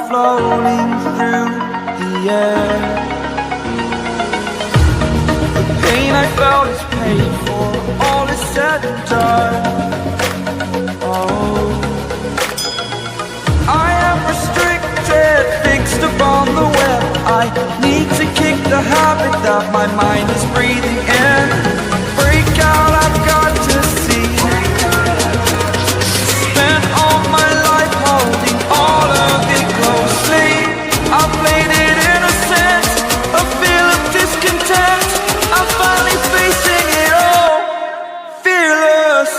floating through the air. The pain I felt is paid for, all is said and done. Oh, I am restricted, fixed upon the web. I need to kick the habit that my mind is breathing in. Break out, I've got to see. Spent all my life holding all of it closely. I played it innocent, a feel of discontent. I'm finally facing it all, fearless.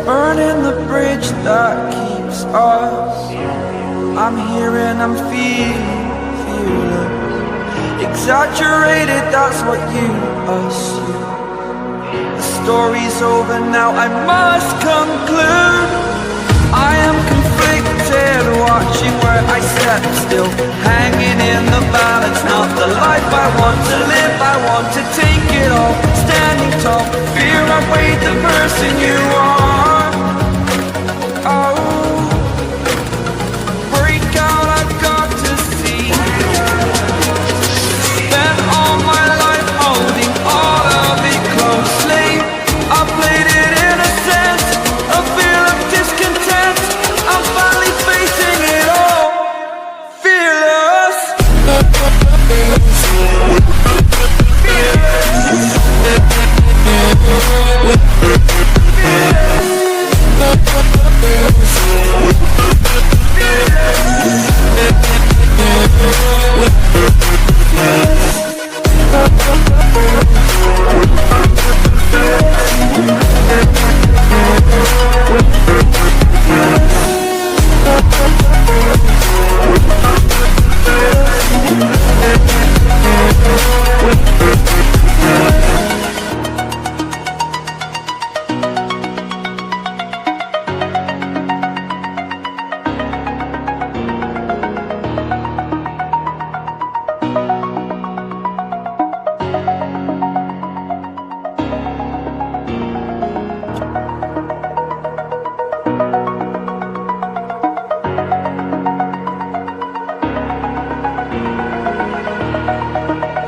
Burning the bridge that keeps us. I'm here and I'm feeling fearless. Exaggerated, that's what you assume. The story's over now, I must conclude. I am conflicted, watching where I step still, hanging in the balance. Not the life I want to live, I want to take it all. Standing tall, fear I've weighed the person you are. Oh, break out, I've got to see. Spent all my life holding all of it closely. I played it innocent, a feel of discontent. I'm finally facing it all, fearless.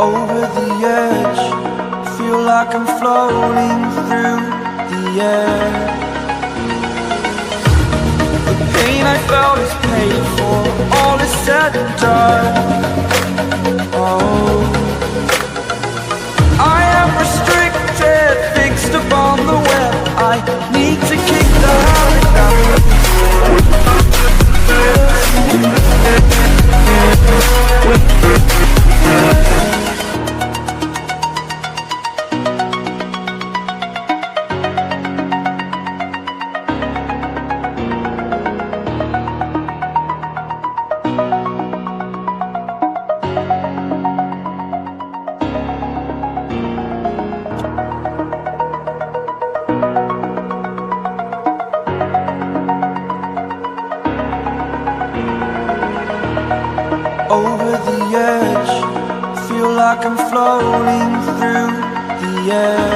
Over the edge, feel like I'm floating through the air. The pain I felt is paid for, all is said and done. Oh, I am restricted, fixed upon the web. I need to kick the habit that over the edge, feel like I'm floating through the air.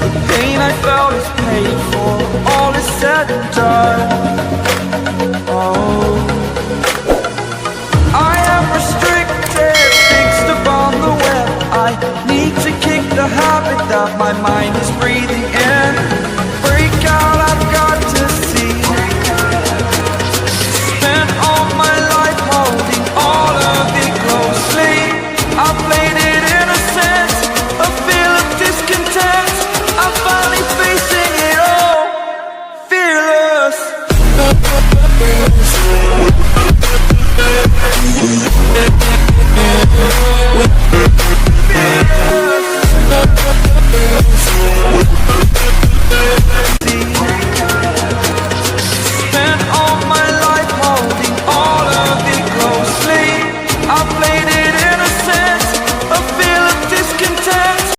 The pain I felt is paid for, all is said and done. Oh, I am restricted, fixed upon the web. I need to kick the habit that my mind is breathing in.